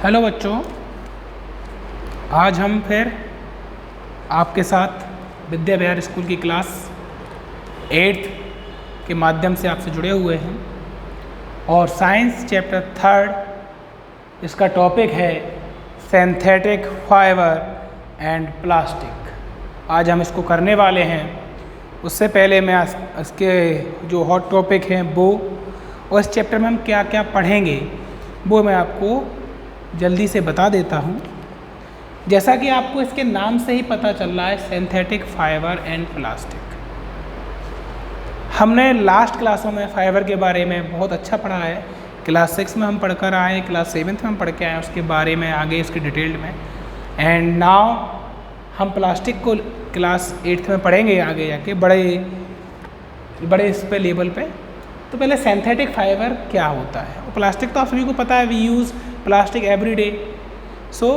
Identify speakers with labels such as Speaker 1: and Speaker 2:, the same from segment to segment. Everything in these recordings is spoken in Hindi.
Speaker 1: हेलो बच्चों, आज हम फिर आपके साथ विद्या विहार स्कूल की क्लास 8 के माध्यम से आपसे जुड़े हुए हैं और साइंस चैप्टर 3 इसका टॉपिक है सिंथेटिक फाइबर एंड प्लास्टिक। आज हम इसको करने वाले हैं। उससे पहले मैं इसके जो हॉट टॉपिक हैं वो और इस चैप्टर में हम क्या क्या पढ़ेंगे वो मैं आपको जल्दी से बता देता हूँ। जैसा कि आपको इसके नाम से ही पता चल रहा है, सिंथेटिक फाइबर एंड प्लास्टिक। हमने लास्ट क्लासों में फाइबर के बारे में बहुत अच्छा पढ़ा है। क्लास 6 में हम पढ़कर आए, क्लास 7 में हम पढ़ के आए उसके बारे में आगे इसके डिटेल्ड में। एंड नाउ हम प्लास्टिक को क्लास 8 में पढ़ेंगे आगे जाके बड़े इस पे लेवल पे। तो पहले सिंथेटिक फाइबर क्या होता है। और प्लास्टिक तो आप सभी को पता है, we use plastic every day. So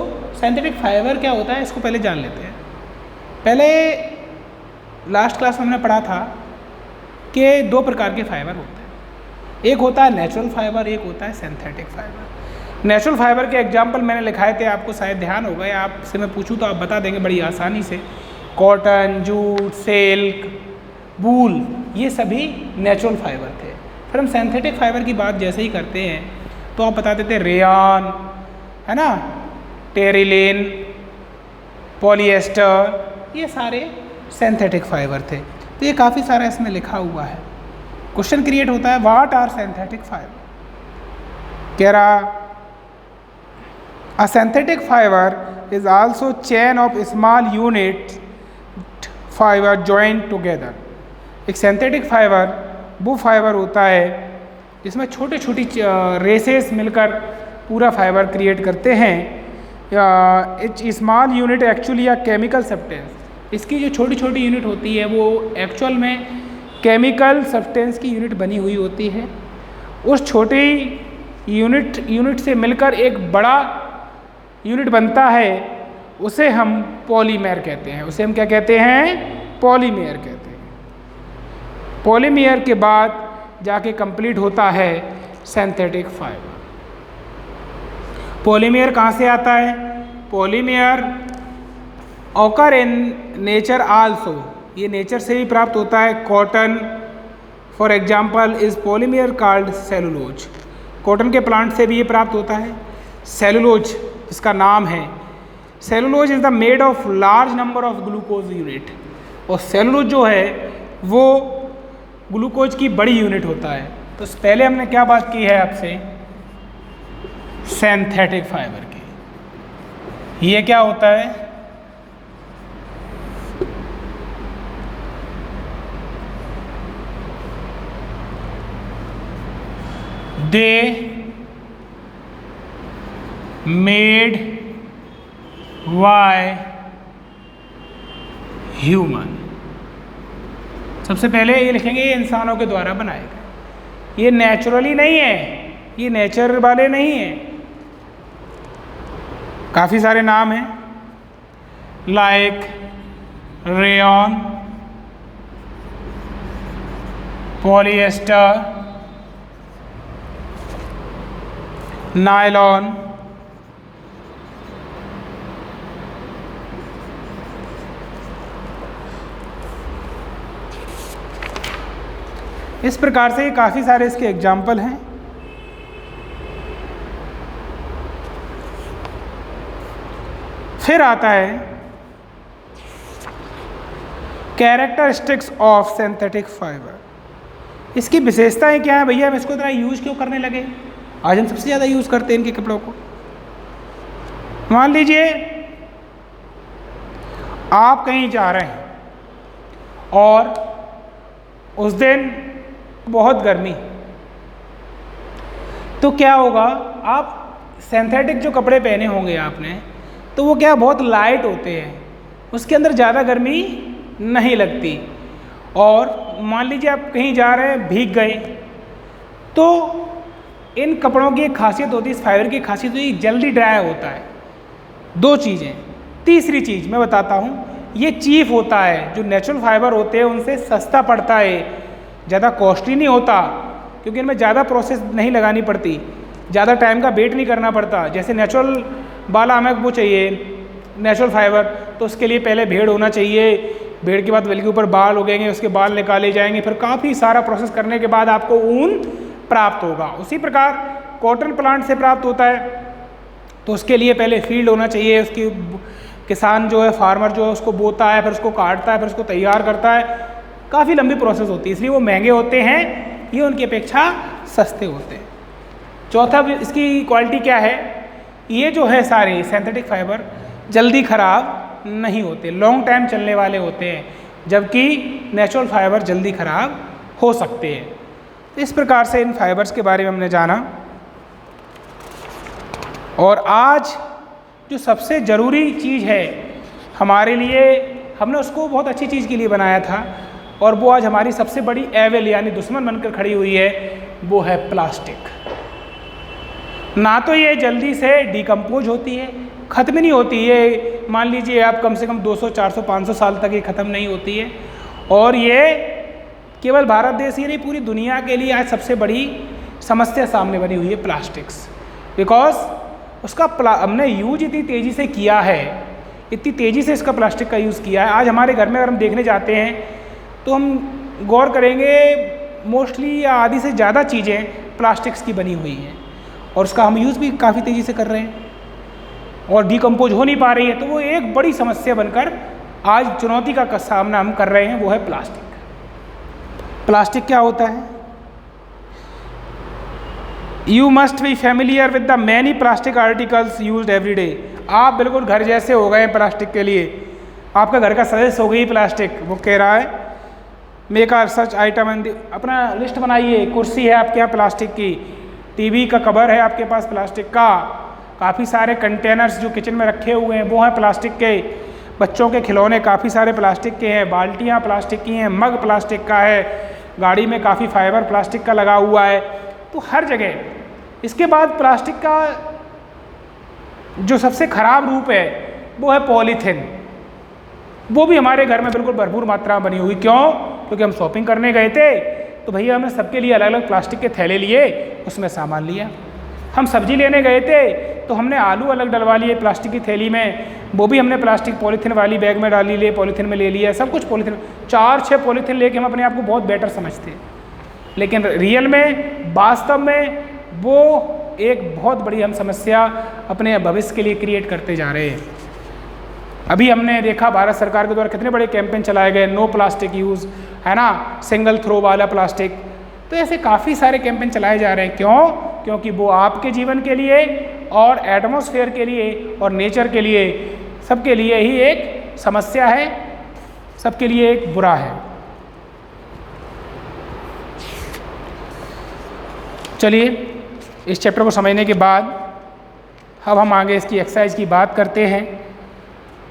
Speaker 1: synthetic fibre क्या होता है इसको पहले जान लेते हैं। पहले लास्ट क्लास में हमने पढ़ा था कि दो प्रकार के फाइबर होते हैं। एक होता है नेचुरल फाइबर, एक होता है सिंथेटिक फाइबर। नेचुरल फाइबर के एग्जाम्पल मैंने लिखाए थे, आपको शायद ध्यान होगा या आपसे मैं पूछूँ तो आप बता देंगे बड़ी आसानी से। कॉटन, जूट, सिल्क, वूल, ये सभी नेचुरल फाइबर थे। फिर हम सिंथेटिक फाइबर की बात जैसे ही करते हैं तो आप बता देते रेयॉन, है ना, टेरिलिन, पॉलिएस्टर, ये सारे सिंथेटिक फाइबर थे। तो ये काफ़ी सारा इसमें लिखा हुआ है। क्वेश्चन क्रिएट होता है, व्हाट आर सिंथेटिक फाइबर। कह रहा अ synthetic fibre is also chain of small unit fibre joint together. एक सिंथेटिक फाइबर वो फाइबर होता है जिसमें छोटी छोटी रेसेस मिलकर पूरा फाइबर क्रिएट करते हैं। स्मॉल यूनिट एक्चुअली या केमिकल सब्सटेंस, इसकी जो छोटी छोटी यूनिट होती है वो एक्चुअल में केमिकल सब्सटेंस की यूनिट बनी हुई होती है। उस छोटी यूनिट से मिलकर एक बड़ा यूनिट बनता है, उसे हम पॉलीमर कहते हैं। उसे हम क्या कहते हैं? पॉलीमर कहते हैं। पॉलीमर के बाद जाके कंप्लीट होता है सिंथेटिक फाइबर। पॉलीमर कहाँ से आता है? Polymer occur in nature also, ये नेचर से भी प्राप्त होता है। Cotton for example is polymer called cellulose. Cotton के प्लांट से भी ये प्राप्त होता है। सेलुलोज इसका नाम है। Cellulose is the made of large number of glucose unit. और सेलुलोज जो है वो ग्लूकोज की बड़ी यूनिट होता है। तो पहले हमने क्या बात की है आपसे? सिंथेटिक फाइबर की। ये क्या होता है? They made by human. सबसे पहले ये लिखेंगे ये इंसानों के द्वारा बनाए गए। ये नेचुरली नहीं है, ये नेचर वाले नहीं हैं। काफ़ी सारे नाम हैं, लाइक रेयॉन, पॉलिएस्टर, नायलॉन, इस प्रकार से काफ़ी सारे इसके एग्जाम्पल हैं। फिर आता है कैरेक्टरिस्टिक्स ऑफ सिंथेटिक फाइबर। इसकी विशेषताएं क्या है भैया? हम इसको इतना यूज क्यों करने लगे? आज हम सबसे ज़्यादा यूज़ करते हैं इनके कपड़ों को। मान लीजिए आप कहीं जा रहे हैं और उस दिन बहुत गर्मी, तो क्या होगा? आप सिंथेटिक जो कपड़े पहने होंगे आपने, तो वो क्या बहुत लाइट होते हैं, उसके अंदर ज़्यादा गर्मी नहीं लगती। और मान लीजिए आप कहीं जा रहे हैं, भीग गए, तो इन कपड़ों की एक खासियत होती है, इस फाइबर की खासियत होती है, जल्दी ड्राई होता है। दो चीज़ें। तीसरी चीज़ मैं बताता हूँ, ये चीप होता है। जो नेचुरल फाइबर होते हैं उनसे सस्ता पड़ता है, ज़्यादा कॉस्टली नहीं होता क्योंकि इनमें ज़्यादा प्रोसेस नहीं लगानी पड़ती। ज़्यादा टाइम का वेट नहीं करना पड़ता। जैसे नेचुरल वाला हमें वो चाहिए नेचुरल फाइबर, तो उसके लिए पहले भेड़ होना चाहिए, भेड़ के बाद वेल के ऊपर बाल उगेंगे, उसके बाल निकाले जाएंगे, फिर काफ़ी सारा प्रोसेस करने के बाद आपको ऊन प्राप्त होगा। उसी प्रकार कॉटन प्लांट से प्राप्त होता है, तो उसके लिए पहले फील्ड होना चाहिए, उसकी किसान जो है फार्मर जो है उसको बोता है, फिर उसको काटता है, फिर उसको तैयार करता है, काफ़ी लंबी प्रोसेस होती है, इसलिए वो महंगे होते हैं, ये उनकी अपेक्षा सस्ते होते हैं। चौथा इसकी क्वालिटी क्या है, ये जो है सारे सिंथेटिक फाइबर जल्दी ख़राब नहीं होते, लॉन्ग टाइम चलने वाले होते हैं, जबकि नेचुरल फाइबर जल्दी ख़राब हो सकते हैं। तो इस प्रकार से इन फाइबर्स के बारे में हमने जाना। और आज जो सबसे ज़रूरी चीज़ है हमारे लिए, हमने उसको बहुत अच्छी चीज़ के लिए बनाया था, और वो आज हमारी सबसे बड़ी एविल यानी दुश्मन बनकर खड़ी हुई है, वो है प्लास्टिक। ना तो ये जल्दी से डिकम्पोज होती है, ख़त्म नहीं होती है, मान लीजिए आप कम से कम 200, 400, 500 साल तक ये ख़त्म नहीं होती है, और ये केवल भारत देश ही नहीं पूरी दुनिया के लिए आज सबसे बड़ी समस्या सामने बनी हुई है प्लास्टिक्स। बिकॉज उसका हमने यूज इतनी तेज़ी से किया है, इतनी तेज़ी से इसका प्लास्टिक का यूज़ किया है। आज हमारे घर में अगर हम देखने जाते हैं तो हम गौर करेंगे मोस्टली या आधी से ज़्यादा चीज़ें प्लास्टिक्स की बनी हुई हैं, और उसका हम यूज़ भी काफ़ी तेज़ी से कर रहे हैं और डिकम्पोज हो नहीं पा रही है। तो वो एक बड़ी समस्या बनकर आज चुनौती का सामना हम कर रहे हैं, वो है प्लास्टिक। प्लास्टिक क्या होता है? You must be familiar with the many plastic articles used every day. आप बिल्कुल घर जैसे हो गए हैं प्लास्टिक के लिए, आपका घर का सदस्य हो गई प्लास्टिक। वो कह रहा है make our such item and अपना लिस्ट बनाइए। कुर्सी है आपके यहाँ प्लास्टिक की, टीवी का कवर है आपके पास प्लास्टिक का, काफ़ी सारे कंटेनर्स जो किचन में रखे हुए हैं वो हैं प्लास्टिक के, बच्चों के खिलौने काफ़ी सारे प्लास्टिक के हैं, बाल्टियाँ प्लास्टिक की हैं, मग प्लास्टिक का है, गाड़ी में काफ़ी फाइबर प्लास्टिक का लगा हुआ है, तो हर जगह। इसके बाद प्लास्टिक का जो सबसे ख़राब रूप है वो है पॉलीथीन। वो भी हमारे घर में बिल्कुल भरपूर मात्रा में बनी हुई। क्यों? क्योंकि हम शॉपिंग करने गए थे तो भैया हमने सबके लिए अलग अलग प्लास्टिक के थैले लिए, उसमें सामान लिया। हम सब्जी लेने गए थे तो हमने आलू अलग डलवा लिए प्लास्टिक की थैली में, वो भी हमने प्लास्टिक पॉलीथीन वाली बैग में डाल लिए, पॉलीथीन में ले लिया, सब कुछ पॉलीथीन। 4-6 पॉलीथीन लेके हम अपने आप को बहुत बेटर समझते हैं, लेकिन रियल में वास्तव में वो एक बहुत बड़ी हम समस्या अपने भविष्य के लिए क्रिएट करते जा रहे हैं। अभी हमने देखा भारत सरकार के द्वारा कितने बड़े कैंपेन चलाए गए, नो प्लास्टिक यूज़, है ना, सिंगल थ्रो वाला प्लास्टिक। तो ऐसे काफ़ी सारे कैंपेन चलाए जा रहे हैं। क्यों? क्योंकि वो आपके जीवन के लिए और एटमॉस्फेयर के लिए और नेचर के लिए, सबके लिए ही एक समस्या है, सबके लिए एक बुरा है। चलिए इस चैप्टर को समझने के बाद अब हम आगे इसकी एक्सरसाइज की बात करते हैं।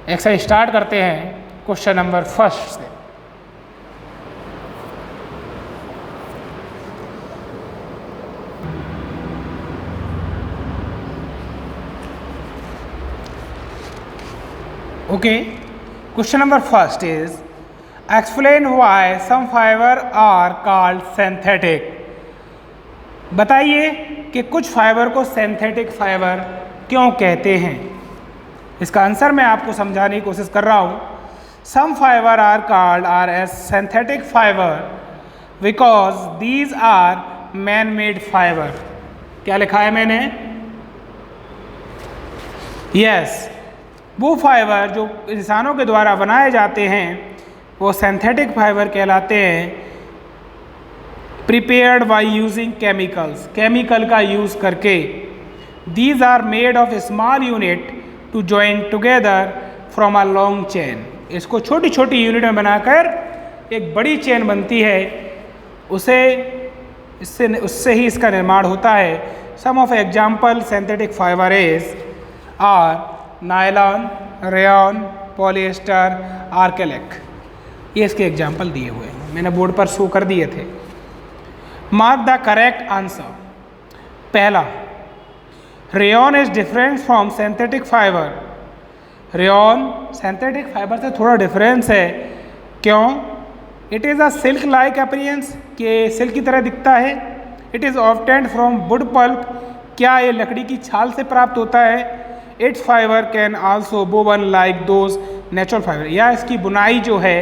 Speaker 1: एक्सरसाइज स्टार्ट करते हैं क्वेश्चन नंबर 1 से। Okay, question number 1 is explain why some fibre are called synthetic. बताइए कि कुछ फाइबर को सिंथेटिक फाइबर क्यों कहते हैं। इसका आंसर मैं आपको समझाने की कोशिश कर रहा हूँ। Some fibre are called are as synthetic fibre because these are man made fibre. क्या लिखा है मैंने? यस, वो फाइबर जो इंसानों के द्वारा बनाए जाते हैं वो सिंथेटिक फाइबर कहलाते हैं। Prepared by using chemicals, chemical का यूज़ करके। These are made of small unit to join together from a long chain. इसको छोटी छोटी यूनिट में बनाकर एक बड़ी चेन बनती है, उससे ही इसका निर्माण होता है। Some of example synthetic fibre is are nylon, rayon, polyester, acrylic. ये इसके एग्जाम्पल दिए हुए हैं, मैंने बोर्ड पर शो कर दिए थे। Mark the correct answer. पहला, rayon is different from synthetic fibre. Rayon synthetic fibre से थोड़ा डिफरेंस है। क्यों? It is a silk like appearance, कि सिल्क की तरह दिखता है। It is obtained from wood pulp क्या ये लकड़ी की छाल से प्राप्त होता है? It's fibre can also woven like those natural fibre, या इसकी बुनाई जो है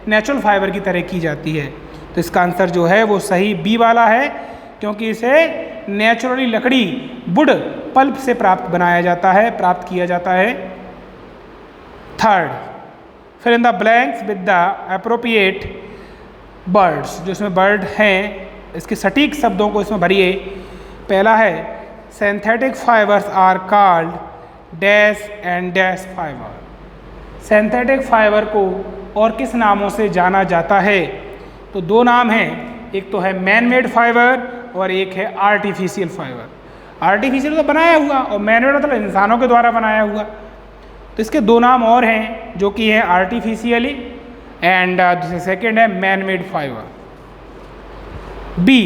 Speaker 1: नेचुरल फाइबर की तरह की जाती है। तो इसका आंसर जो है वो सही बी वाला है, क्योंकि इसे नेचुरली लकड़ी वुड पल्प से प्राप्त किया जाता है। Third, fill in the blanks with the appropriate words, जो इसमें वर्ड हैं इसके सटीक शब्दों को इसमें भरिए। पहला है synthetic fibres are called dash and dash fibre. Synthetic fibre को और किस नामों से जाना जाता है? तो दो नाम हैं, एक तो है मैन मेड फाइबर और एक है आर्टिफिशियल फाइबर। आर्टिफिशियल तो बनाया हुआ और मैन मेड मतलब इंसानों के द्वारा बनाया हुआ। तो इसके दो नाम और हैं जो कि है आर्टिफिशियली एंड सेकेंड है man made fibre. B,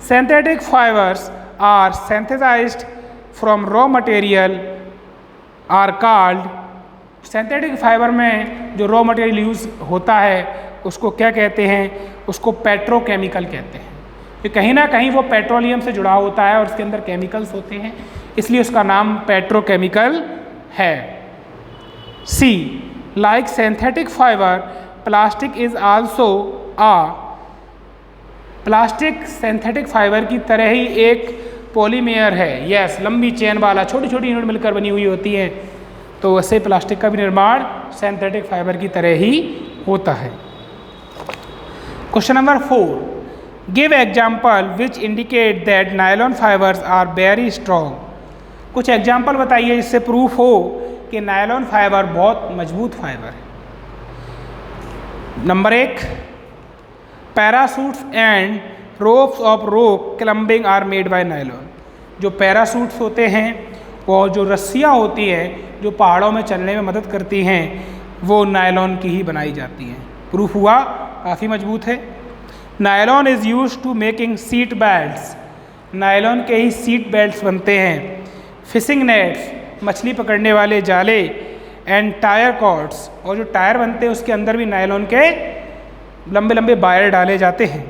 Speaker 1: synthetic fibres are synthesised from raw material are called. Synthetic fibre में जो रॉ मटेरियल यूज़ होता है उसको क्या कहते हैं? उसको पेट्रोकेमिकल कहते हैं। ये कहीं ना कहीं वो पेट्रोलियम से जुड़ा होता है और उसके अंदर केमिकल्स होते हैं, इसलिए उसका नाम पेट्रोकेमिकल है। C, like synthetic fibre plastic is also a. Plastic synthetic fibre की तरह ही एक पॉलीमेयर है। यस, लंबी चेन वाला, छोटी छोटी यूनिट मिलकर बनी हुई होती है। तो वैसे प्लास्टिक का भी निर्माण सिंथेटिक फाइबर की तरह ही होता है। Question number 4, give example which indicate that nylon fibres are very strong. कुछ एग्जाम्पल बताइए जिससे प्रूफ हो कि नायलॉन फाइबर बहुत मजबूत फाइबर है। Number 1, parachutes and ropes of rock climbing are made by nylon. जो पैरासूट्स होते हैं और जो रस्सियाँ होती हैं जो पहाड़ों में चलने में मदद करती हैं वो नायलॉन की ही बनाई जाती हैं। प्रूफ हुआ काफ़ी मजबूत है। Nylon is use to making seat belts. Nylon के ही सीट बेल्ट्स बनते हैं। फिशिंग नेट्स, मछली पकड़ने वाले जाले, एंड टायर कॉर्ड्स, और जो टायर बनते हैं उसके अंदर भी नायलॉन के लंबे लंबे वायर डाले जाते हैं।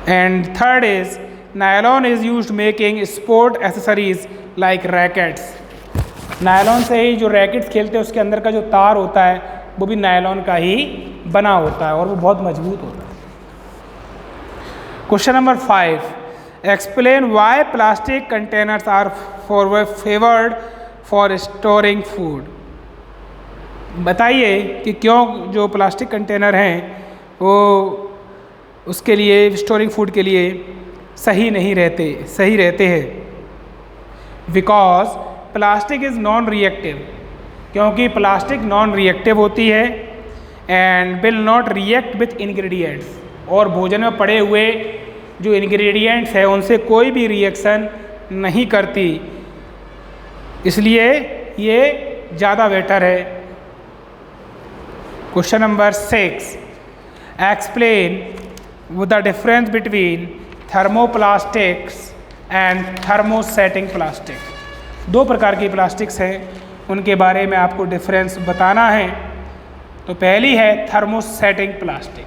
Speaker 1: And third is nylon is used making sport accessories like rackets. Nylon से ही जो रैकेट्स खेलते हैं उसके अंदर का जो तार होता है वो भी नायलॉन का ही बना होता है और वो बहुत मजबूत होता है। Question number 5, explain why plastic containers are favoured for storing food. बताइए कि क्यों जो प्लास्टिक कंटेनर हैं वो उसके लिए स्टोरिंग फूड के लिए सही रहते हैं। Because plastic is non reactive, क्योंकि प्लास्टिक नॉन रिएक्टिव होती है and will not react with ingredients, और भोजन में पड़े हुए जो इंग्रेडिएंट्स हैं उनसे कोई भी रिएक्शन नहीं करती, इसलिए ये ज़्यादा बेटर है। Question number 6, explain the difference between thermoplastics and thermosetting plastic. दो प्रकार की प्लास्टिक्स हैं, उनके बारे में आपको डिफरेंस बताना है। तो पहली है thermosetting plastic.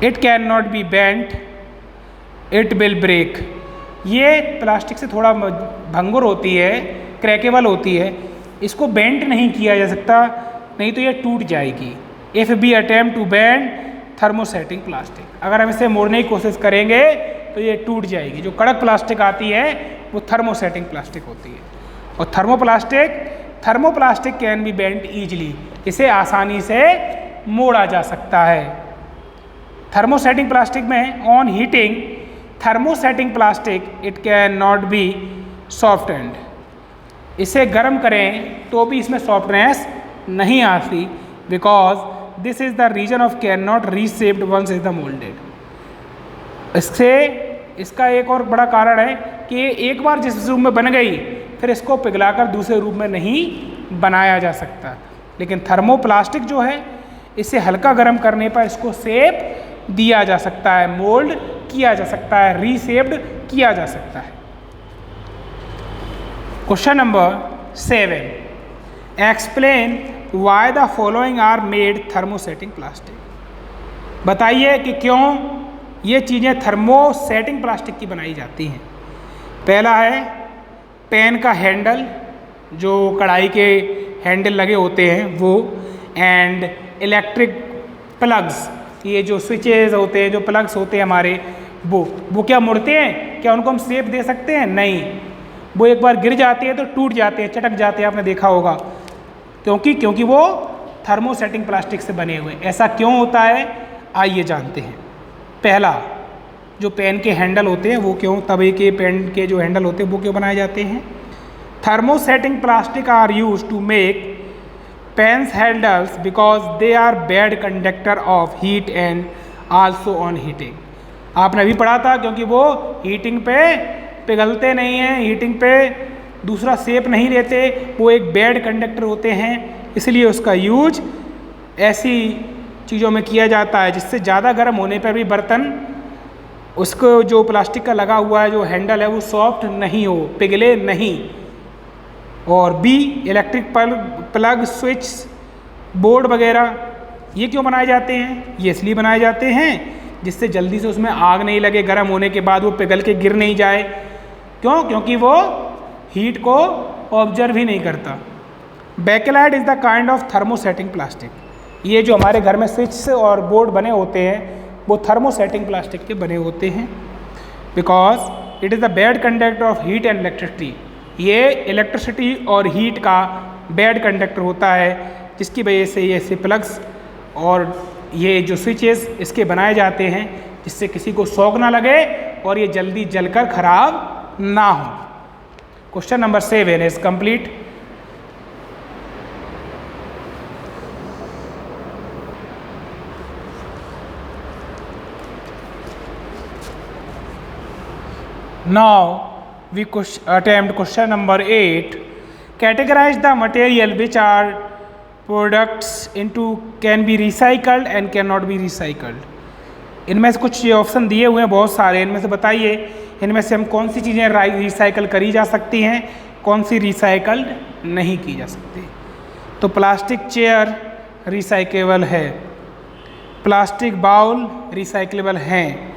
Speaker 1: It can not be bent, it will break. ये प्लास्टिक से थोड़ा भंगुर होती है, क्रैकेबल होती है, इसको बेंट नहीं किया जा सकता, नहीं तो ये टूट जाएगी। If be attempt to bend thermosetting plastic, अगर हम इसे मोड़ने की कोशिश करेंगे तो ये टूट जाएगी। जो कड़क प्लास्टिक आती है वो थर्मोसेटिंग प्लास्टिक होती है। और thermoplastic can be bent easily, इसे आसानी से मोड़ा जा सकता है। थर्मोसेटिंग प्लास्टिक में on heating thermosetting plastic it can not be softened. इसे गर्म करें तो भी इसमें सॉफ्टनेस नहीं आती, because this is the reason of can not reshaped once is the moulded. इसका एक और बड़ा कारण है कि एक बार जिस रूप में बन गई फिर इसको पिघलाकर दूसरे रूप में नहीं बनाया जा सकता। लेकिन थर्मोप्लास्टिक जो है इसे हल्का गर्म करने पर इसको शेप दिया जा सकता है, मोल्ड किया जा सकता है, रीशेप्ड किया जा सकता है। Question number 7, explain why the following are made thermosetting plastic. बताइए कि क्यों ये चीज़ें थर्मोसेटिंग प्लास्टिक की बनाई जाती हैं। पहला है पेन का हैंडल, जो कढ़ाई के हैंडल लगे होते हैं वो, एंड इलेक्ट्रिक प्लग्स, ये जो स्विचेज होते हैं, जो प्लग्स होते हैं हमारे, वो क्या मुड़ते हैं? क्या उनको हम शेप दे सकते हैं? नहीं, वो एक बार गिर जाते हैं तो टूट जाते हैं, चटक जाते हैं, आपने देखा होगा। क्योंकि वो थर्मोसेटिंग प्लास्टिक से बने हुए। ऐसा क्यों होता है, आइए जानते हैं। पहला, जो पेन के हैंडल होते हैं वो क्यों, तवे के पेन के जो हैंडल होते हैं वो क्यों बनाए जाते हैं? Thermosetting plastic are use to make pens handles because they are bad conductor of heat and also on heating. आपने अभी पढ़ा था, क्योंकि वो हीटिंग पे पिघलते नहीं हैं, हीटिंग पे दूसरा शेप नहीं लेते, वो एक बैड कंडक्टर होते हैं, इसलिए उसका यूज ऐसी चीज़ों में किया जाता है जिससे ज़्यादा गर्म होने पर भी बर्तन, उसको जो प्लास्टिक का लगा हुआ है जो हैंडल है वो सॉफ्ट नहीं हो, पिघले नहीं। और B, electric plug, switch board वगैरह ये क्यों बनाए जाते हैं? ये इसलिए बनाए जाते हैं जिससे जल्दी से उसमें आग नहीं लगे, गर्म होने के बाद वो पिघल के गिर नहीं जाए। क्यों? क्योंकि वो हीट को ऑब्जर्व ही नहीं करता। Bakelite is the kind of thermosetting plastic. ये जो हमारे घर में स्विच और बोर्ड बने होते हैं वो थर्मोसेटिंग प्लास्टिक के बने होते हैं, because it is the bad conductor of heat and electricity. ये इलेक्ट्रिसिटी और हीट का बैड कंडक्टर होता है, जिसकी वजह से ये ऐसे प्लग्स और ये जो स्विचेस इसके बनाए जाते हैं जिससे किसी को शॉक ना लगे और ये जल्दी जलकर खराब ना हो। Question number 7 is complete. Now we attempt question number 8. Categorize the material which are products into can be recycled and cannot be recycled. इनमें से कुछ ऑप्शन दिए हुए हैं बहुत सारे, इनमें से बताइए इनमें से हम कौन सी चीज़ें रिसाइकल करी जा सकती हैं, कौन सी रिसाइकल्ड नहीं की जा सकती। तो प्लास्टिक चेयर रिसाइकेबल है, प्लास्टिक बाउल रिसाइक्लेबल हैं,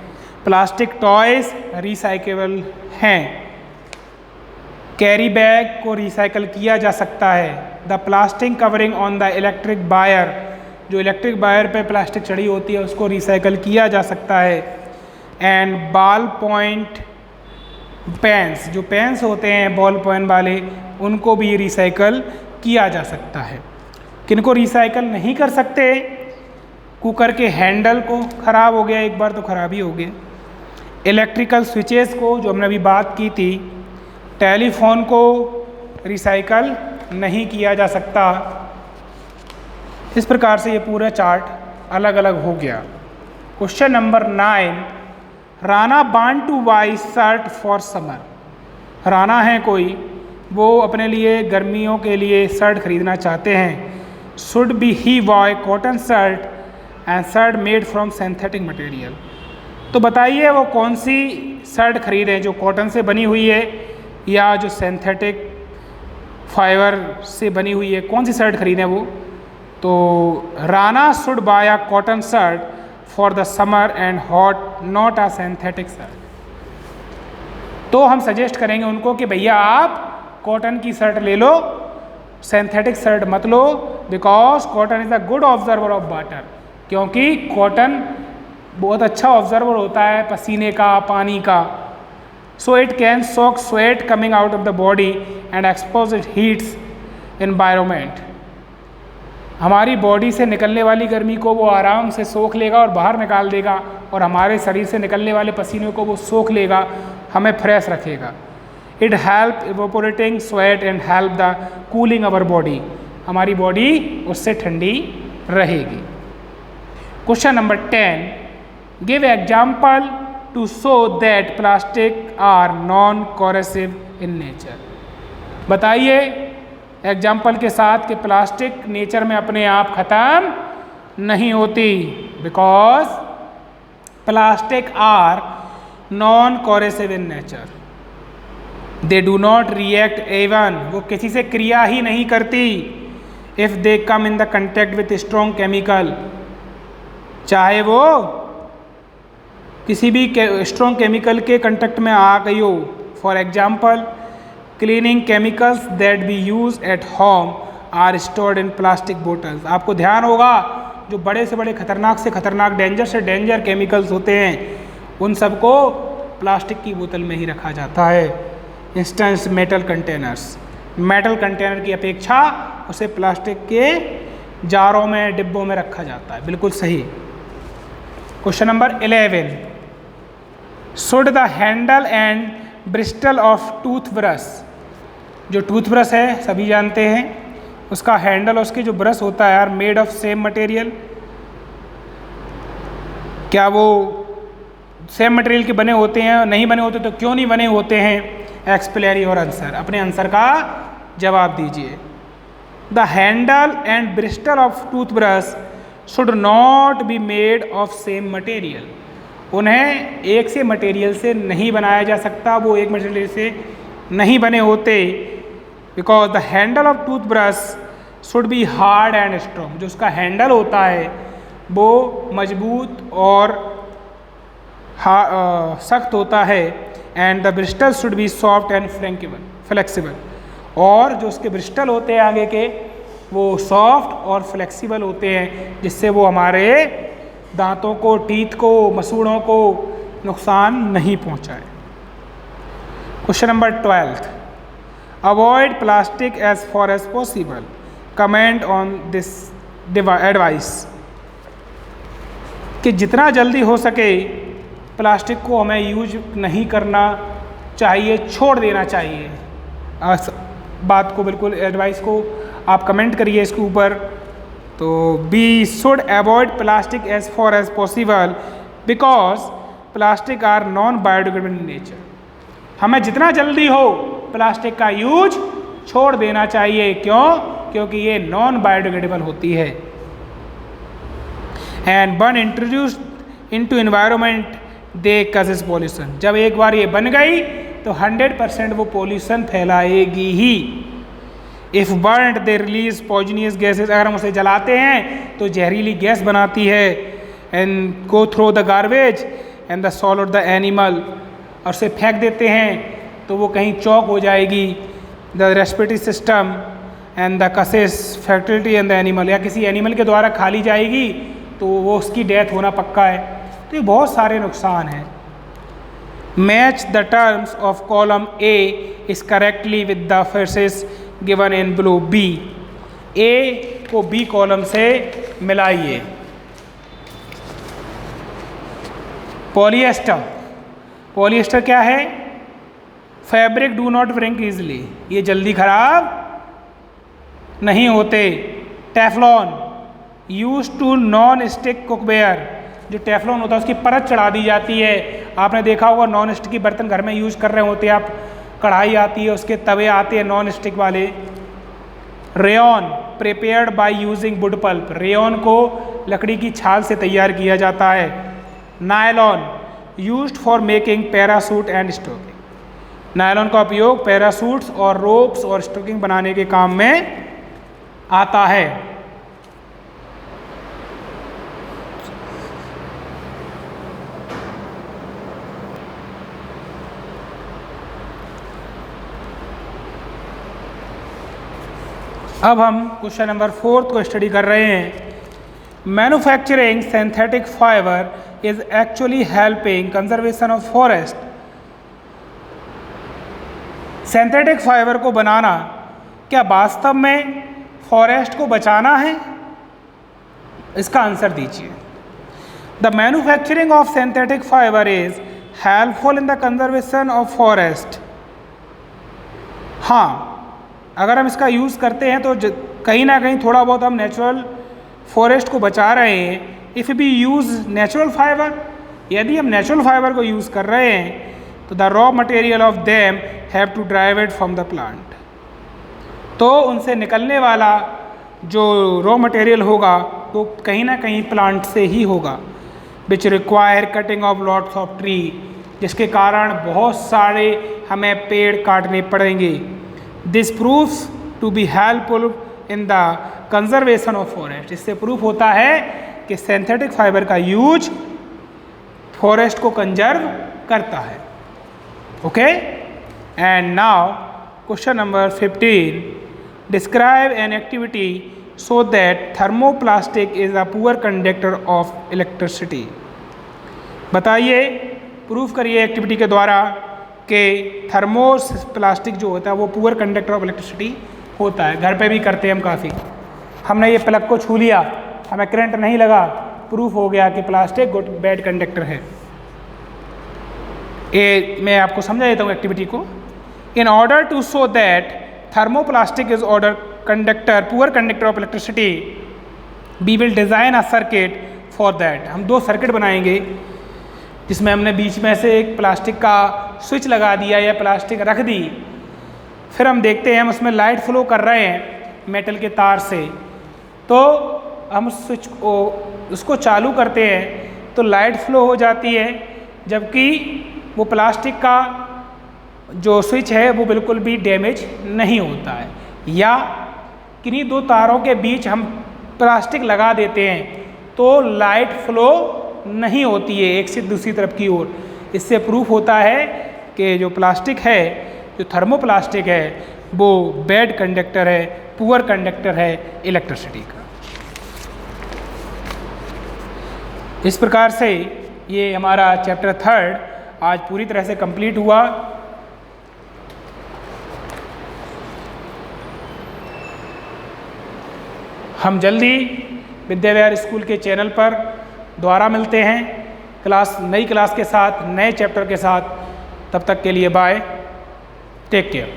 Speaker 1: प्लास्टिक टॉयज रिसाइकेबल हैं, कैरी बैग को रिसाइकल किया जा सकता है। The plastic covering on the electric wire, जो इलेक्ट्रिक वायर पे प्लास्टिक चढ़ी होती है उसको रिसाइकल किया जा सकता है। एंड बॉल पॉइंट पेन्स, जो पेन्स होते हैं बॉल पॉइंट वाले, उनको भी रिसाइकल किया जा सकता है। किनको रिसाइकल नहीं कर सकते? कुकर के हैंडल को, ख़राब हो गया एक बार तो ख़राब ही हो गया। इलेक्ट्रिकल स्विचेस को, जो हमने अभी बात की थी। टेलीफोन को रिसाइकल नहीं किया जा सकता। इस प्रकार से ये पूरा चार्ट अलग अलग हो गया। Question number 9, Rana want two by shirt for summer. Rana है कोई, वो अपने लिए गर्मियों के लिए शर्ट खरीदना चाहते हैं। Should be he bye cotton shirt and shirt made from synthetic material. तो बताइए वो कौन सी शर्ट खरीदें, जो कॉटन से बनी हुई है या जो सिंथेटिक फाइबर से बनी हुई है, कौन सी शर्ट खरीदें वो? तो Rana should buy a cotton shirt for the summer and hot, not a synthetic shirt. तो हम सजेस्ट करेंगे उनको कि भैया आप कॉटन की शर्ट ले लो, सिंथेटिक शर्ट मत लो, because cotton is a good observer of water. क्योंकि कॉटन बहुत अच्छा ऑब्जर्वर होता है पसीने का, पानी का। So it can soak sweat coming out of the body and expose it heats environment. हमारी बॉडी से निकलने वाली गर्मी को वो आराम से सोख लेगा और बाहर निकाल देगा, और हमारे शरीर से निकलने वाले पसीने को वो सोख लेगा, हमें फ्रेश रखेगा। It help evaporating sweat and help the cooling our body. हमारी बॉडी उससे ठंडी रहेगी। Question number 10, give example to show that plastic are non corrosive in nature. बताइए एग्जाम्पल के साथ कि प्लास्टिक नेचर में अपने आप ख़त्म नहीं होती, because plastic are non corrosive in nature. They do not react even, वो किसी से क्रिया ही नहीं करती। If they come in the contact with strong chemical, चाहे वो किसी भी स्ट्रॉन्ग केमिकल के कंटेक्ट में आ गई हो, for example cleaning chemicals that be use at home are stored in plastic bottles. आपको ध्यान होगा जो बड़े से बड़े खतरनाक से खतरनाक डेंजर से डेंजर केमिकल्स होते हैं उन सबको प्लास्टिक की बोतल में ही रखा जाता है। Instance metal containers, metal container की अपेक्षा उसे प्लास्टिक के जारों में डिब्बों में रखा जाता है। बिल्कुल सही। Question number 11, should the handle and Bristol of toothbrush, जो टूथब्रश है सभी जानते हैं उसका हैंडल और उसके जो ब्रश होता है are made of same material, क्या वो सेम मटेरियल के बने होते हैं? नहीं बने होते तो क्यों नहीं बने होते हैं? एक्सप्लेन योर आंसर, अपने आंसर का जवाब दीजिए। The handle and Bristol of toothbrush should not be made of same material, उन्हें एक से मटेरियल से नहीं बनाया जा सकता, वो एक मटेरियल से नहीं बने होते। Because the handle of toothbrush should be hard and strong, जो उसका हैंडल होता है वो मजबूत और सख्त होता है। And the Bristol should be soft and flexible, और जो उसके ब्रिस्टल होते हैं आगे के वो सॉफ्ट और फ्लेक्सिबल होते हैं जिससे वो हमारे दांतों को, टीथ को, मसूड़ों को नुकसान नहीं पहुंचाए। Question number 12, avoid plastic as far as possible, comment on this advice, कि जितना जल्दी हो सके प्लास्टिक को हमें यूज नहीं करना चाहिए, छोड़ देना चाहिए। बात को बिल्कुल एडवाइस को आप कमेंट करिए इसके ऊपर। तो we should avoid plastic as far as possible because plastic are non biodegradable in nature, हमें जितना जल्दी हो प्लास्टिक का यूज छोड़ देना चाहिए। क्यों? क्योंकि ये नॉन बायोडिग्रेडेबल होती है। And when introduced into environment they causes pollution, जब एक बार ये बन गई तो 100% वो पॉल्यूशन फैलाएगी ही। If burned they release poisonous gases, अगर हम उसे जलाते हैं तो जहरीली गैस बनाती है। And go throw the garbage and the solve the animal, और उसे फेंक देते हैं तो वो कहीं चौक हो जाएगी। The respiratory system and the causes fertility and the animal, या किसी एनिमल के द्वारा खा ली जाएगी तो वो उसकी डेथ होना पक्का है। तो ये बहुत सारे नुकसान हैं। Match the terms of column A is correctly with the phrases given in blue B, A को बी कॉलम से मिलाइए। पॉलिएस्टर, पॉलिएस्टर क्या है? Fabric do not brink easily, ये जल्दी खराब नहीं होते। Teflon, use to non stick cookware, जो टेफ्लॉन होता है उसकी परत चढ़ा दी जाती है। आपने देखा होगा नॉन स्टिक की बर्तन घर में यूज कर रहे होते हैं आप, कढ़ाई आती है, उसके तवे आते हैं नॉन स्टिक वाले। Rayon, prepared by using wood pulp, rayon को लकड़ी की छाल से तैयार किया जाता है। Nylon, used for making parachute and stocking, nylon का उपयोग पैरासूट्स और रोप्स और स्टोकिंग बनाने के काम में आता है। अब हम क्वेश्चन नंबर 4 को स्टडी कर रहे हैं। Manufacturing synthetic fibre is actually helping conservation of forest, synthetic fibre को बनाना क्या वास्तव में फॉरेस्ट को बचाना है? इसका आंसर दीजिए। The manufacturing of synthetic fibre is helpful in the conservation of forest, हाँ, अगर हम इसका यूज़ करते हैं तो कहीं ना कहीं थोड़ा बहुत हम नेचुरल फॉरेस्ट को बचा रहे हैं। If we use natural fibre, यदि हम नेचुरल फाइबर को यूज़ कर रहे हैं तो the raw material of them have to drive it from the plant, तो उनसे निकलने वाला जो रॉ मटेरियल होगा वो कहीं ना कहीं प्लांट से ही होगा। Which require cutting of lots of tree, जिसके कारण बहुत सारे हमें पेड़ काटने पड़ेंगे। This proofs to be helpful in the conservation of forest, इससे प्रूफ होता है कि सिंथेटिक फाइबर का यूज फॉरेस्ट को कंजर्व करता है। Okay, and now question number 15, describe an activity so that thermoplastic is a poor conductor of electricity. बताइए, प्रूफ करिए एक्टिविटी के द्वारा कि थर्मोप्लास्टिक जो होता है वो पुअर कंडक्टर ऑफ इलेक्ट्रिसिटी होता है। घर पे भी करते हैं हम काफ़ी। हमने ये प्लग को छू लिया, हमें करंट नहीं लगा, प्रूफ हो गया कि प्लास्टिक गुड बैड कंडक्टर है। ये मैं आपको समझा देता हूँ एक्टिविटी को। In order to show that thermoplastic is order conductor poor conductor of electricity, we will design a circuit for that. हम 2 सर्किट बनाएंगे जिसमें हमने बीच में से एक प्लास्टिक का स्विच लगा दिया या प्लास्टिक रख दी। फिर हम देखते हैं हम उसमें लाइट फ्लो कर रहे हैं मेटल के तार से, तो हम स्विच को उसको चालू करते हैं तो लाइट फ्लो हो जाती है, जबकि वो प्लास्टिक का जो स्विच है वो बिल्कुल भी डैमेज नहीं होता है। या किन्हीं 2 तारों के बीच हम प्लास्टिक लगा देते हैं तो लाइट फ्लो नहीं होती है एक से दूसरी तरफ की ओर। इससे प्रूफ होता है कि जो प्लास्टिक है, जो थर्मोप्लास्टिक है, वो बैड कंडक्टर है, पुअर कंडक्टर है इलेक्ट्रिसिटी का। इस प्रकार से ये हमारा चैप्टर 3 आज पूरी तरह से कंप्लीट हुआ। हम जल्दी विद्या विहार स्कूल के चैनल पर दोबारा मिलते हैं नई क्लास के साथ, नए चैप्टर के साथ। तब तक के लिए बाय, टेक केयर।